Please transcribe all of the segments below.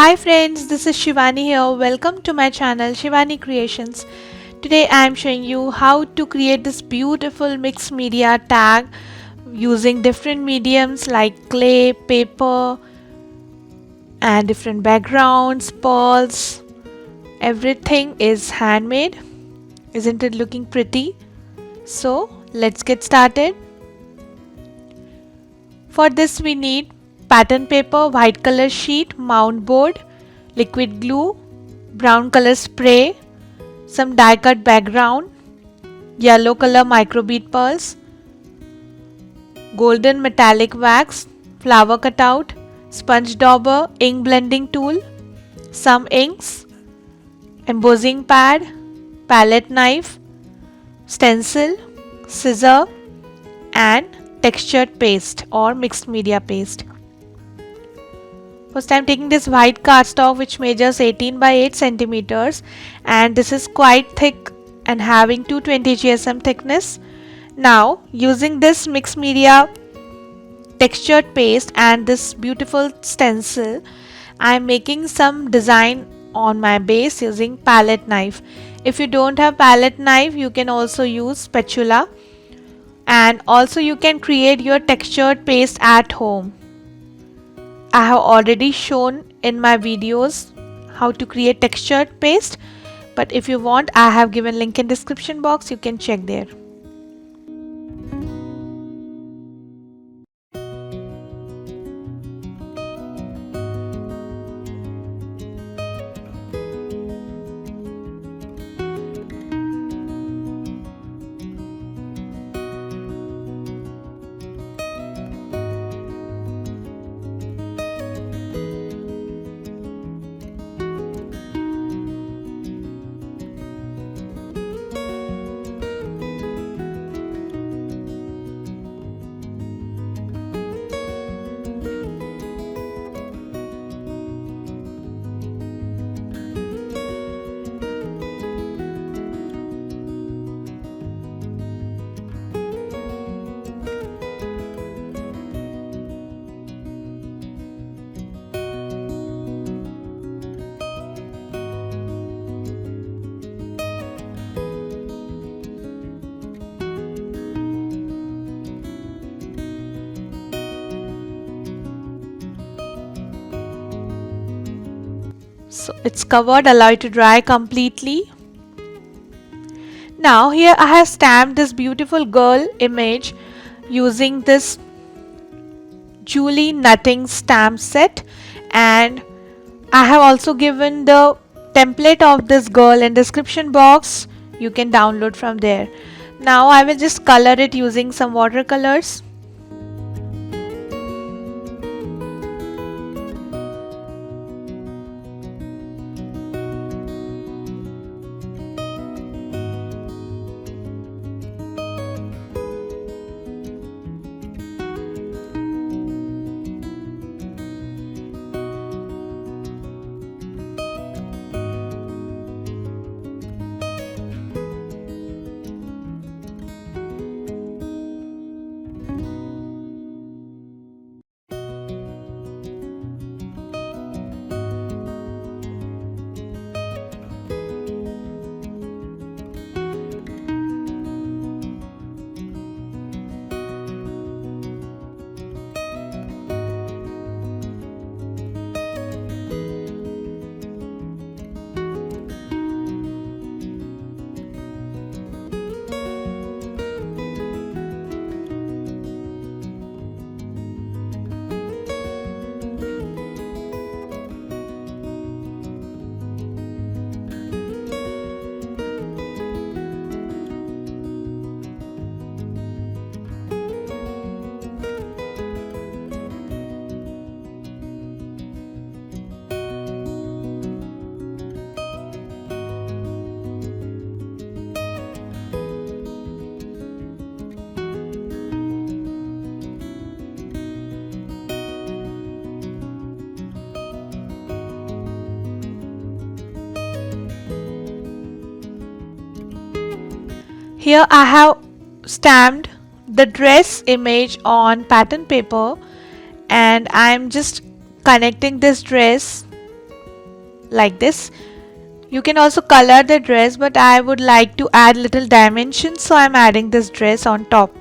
Hi friends, this is Shivani here. Welcome to my channel Shivani Creations. Today I am showing you how to create this beautiful mixed media tag using different mediums like clay, paper and different backgrounds, pearls. Everything is handmade. Isn't it looking pretty? So let's get started. For this we need pattern paper, white color sheet, mount board, liquid glue, brown color spray, some die cut background, yellow color microbead pearls, golden metallic wax, flower cutout, sponge dauber, ink blending tool, some inks, embossing pad, palette knife, stencil, scissor and textured paste or mixed media paste. First I am taking this white cardstock which measures 18 by 8 centimeters and this is quite thick and having 220 GSM thickness. Now using this mixed media textured paste and this beautiful stencil, I am making some design on my base using palette knife. If you don't have palette knife, you can also use spatula. And also you can create your textured paste at home. I have already shown in my videos how to create textured paste, but if you want, I have given link in description box, you can check there. So it's covered, allow it to dry completely. Now here I have stamped this beautiful girl image using this Julie Nutting stamp set, and I have also given the template of this girl in description box. You can download from there. Now I will just color it using some watercolors. Here I have stamped the dress image on pattern paper and I am just connecting this dress like this. You can also color the dress, but I would like to add little dimensions, so I'm adding this dress on top.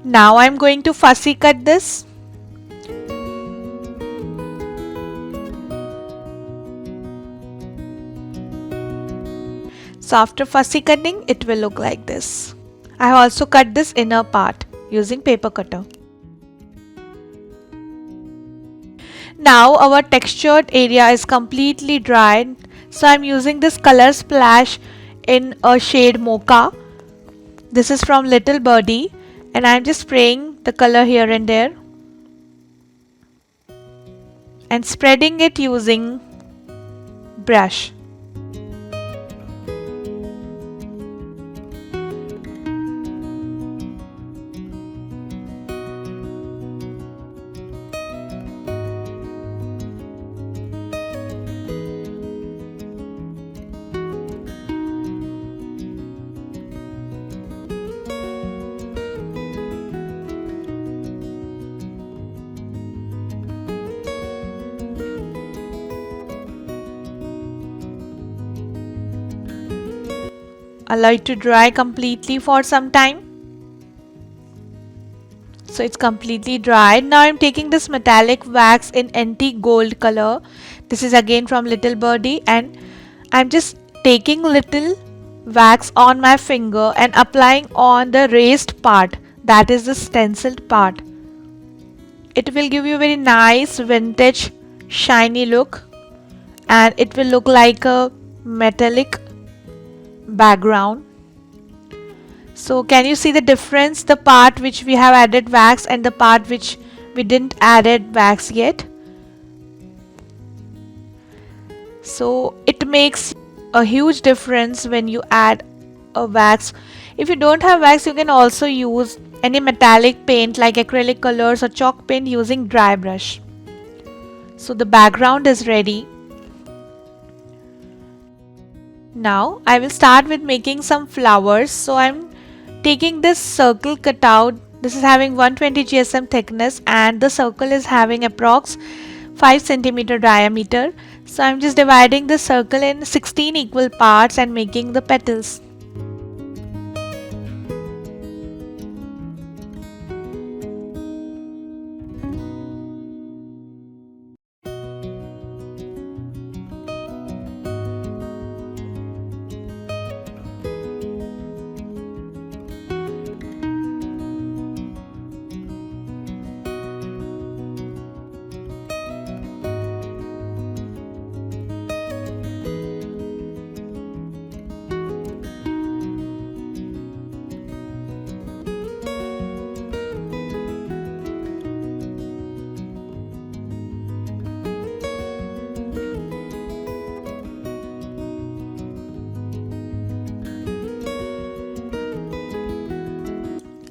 Now I'm going to fussy cut this. So after fussy cutting, it will look like this. I have also cut this inner part using paper cutter. Now our textured area is completely dried, so I'm using this color splash in a shade mocha. This is from Little Birdie, and I'm just spraying the color here and there and spreading it using brush. Allow it to dry completely for some time. So it's completely dried. Now I'm taking this metallic wax in antique gold color. This is again from Little Birdie, and I'm just taking little wax on my finger and applying on the raised part, that is the stenciled part. It will give you a very nice vintage shiny look, and it will look like a metallic background. So can you see the difference, the part which we have added wax and the part which we didn't added wax yet? So it makes a huge difference when you add a wax. If you don't have wax, you can also use any metallic paint like acrylic colors or chalk paint using dry brush. So the background is ready. Now I will start with making some flowers. So I'm taking this circle cutout. This is having 120 GSM thickness and the circle is having approx 5 cm diameter. So I'm just dividing the circle in 16 equal parts and making the petals.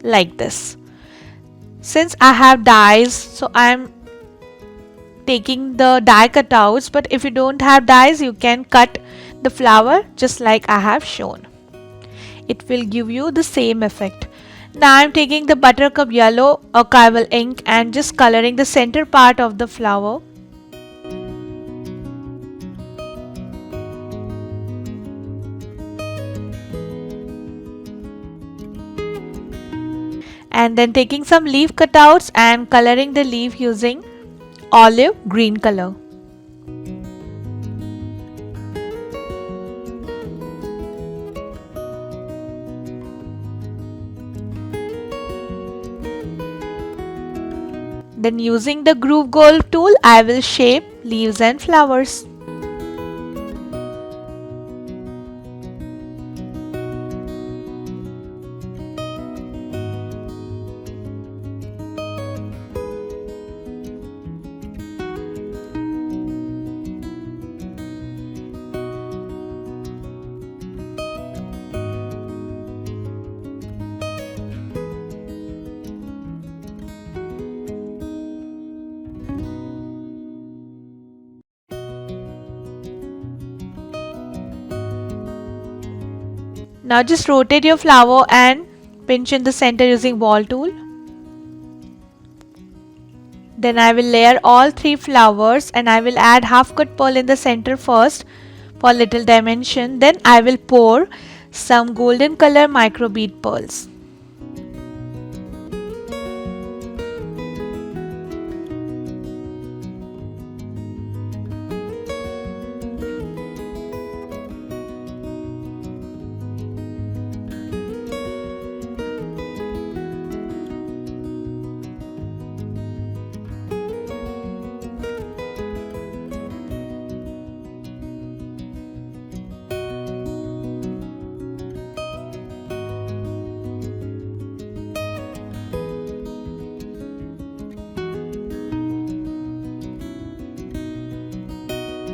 Like this. Since I have dies, so I'm taking the die cutouts, but if you don't have dies, you can cut the flower just like I have shown. It will give you the same effect. Now I'm taking the buttercup yellow archival ink and just coloring the center part of the flower. And then taking some leaf cutouts and coloring the leaf using olive green color. Then using the groove gold tool, I will shape leaves and flowers. Now just rotate your flower and pinch in the center using ball tool. Then I will layer all 3 flowers and I will add half cut pearl in the center first for little dimension. Then I will pour some golden color micro bead pearls.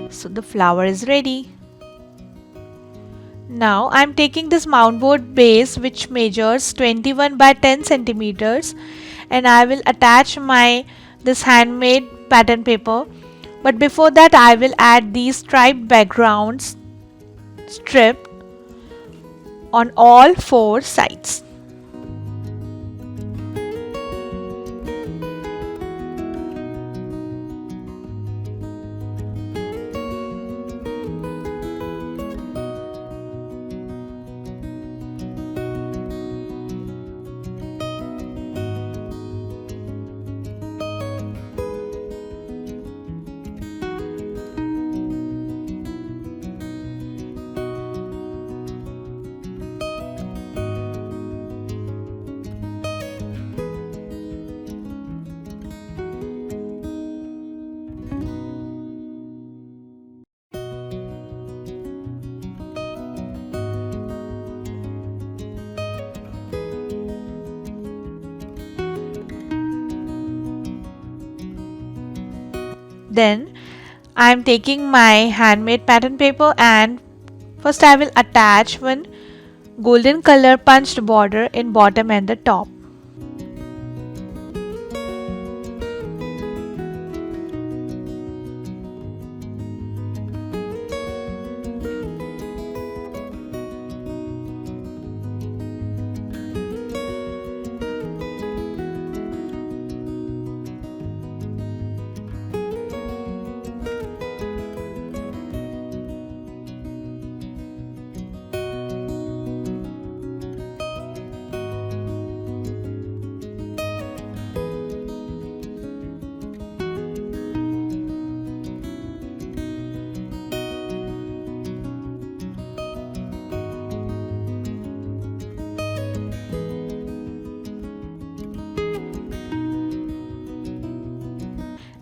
So the flower is ready. Now I am taking this mount board base which measures 21 by 10 centimeters and I will attach this handmade pattern paper. But before that I will add these striped backgrounds strip on all 4 sides. Then I am taking my handmade pattern paper and first I will attach one golden color punched border in bottom and the top.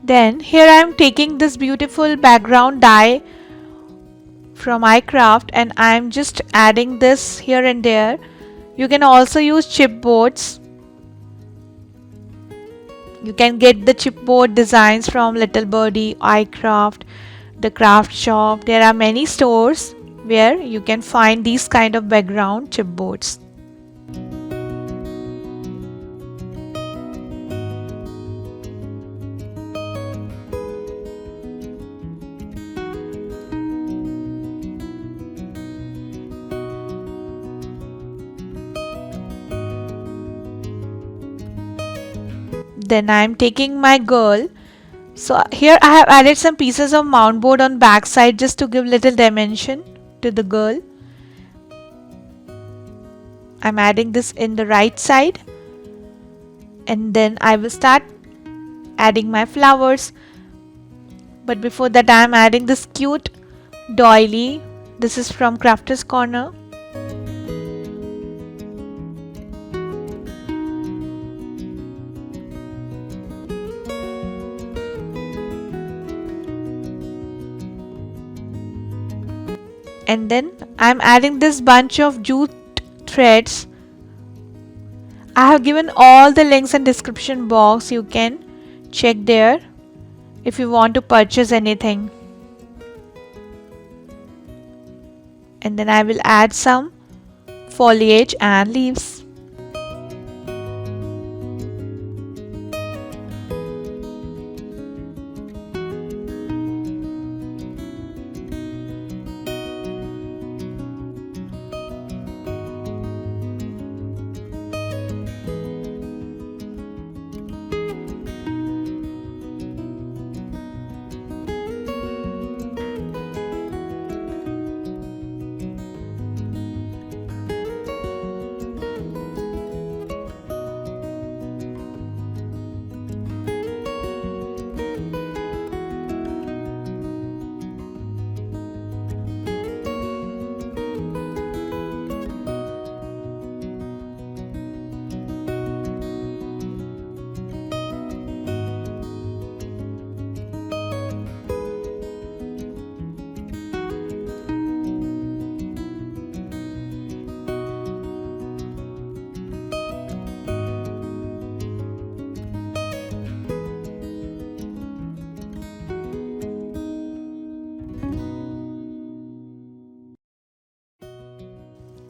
Then here I am taking this beautiful background die from iCraft and I am just adding this here and there. You can also use chipboards. You can get the chipboard designs from Little Birdie, iCraft, the craft shop. There are many stores where you can find these kind of background chipboards. Then I am taking my girl. So here I have added some pieces of mount board on back side just to give little dimension to the girl. I'm adding this in the right side and then I will start adding my flowers. But before that I am adding this cute doily. This is from Crafter's Corner. And then I am adding this bunch of jute threads. I have given all the links in description box. You can check there if you want to purchase anything. And then I will add some foliage and leaves.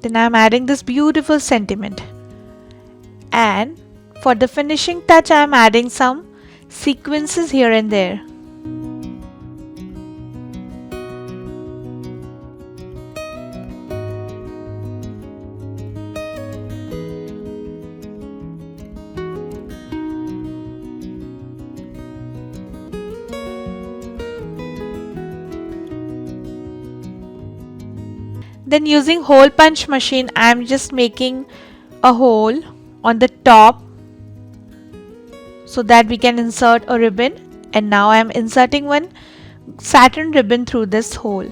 Then I am adding this beautiful sentiment. And for the finishing touch, I am adding some sequences here and there. Then using hole punch machine, I am just making a hole on the top so that we can insert a ribbon. And now I am inserting one satin ribbon through this hole.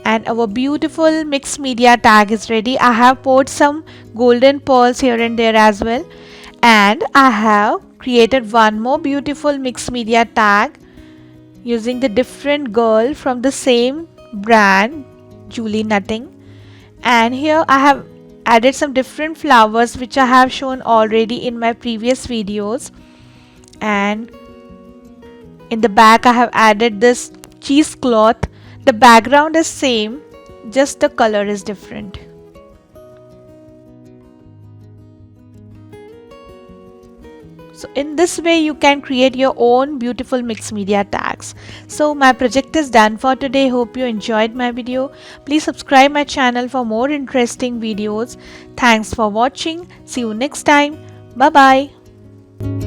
And our beautiful mixed media tag is ready. I have poured some golden pearls here and there as well. And I have created one more beautiful mixed media tag using the different girl from the same brand, Julie Nutting. And here I have added some different flowers which I have shown already in my previous videos. And in the back I have added this cheesecloth. The background is same, just the color is different. So in this way you can create your own beautiful mixed media tags. So my project is done for today. Hope you enjoyed my video. Please subscribe my channel for more interesting videos. Thanks for watching. See you next time. Bye bye.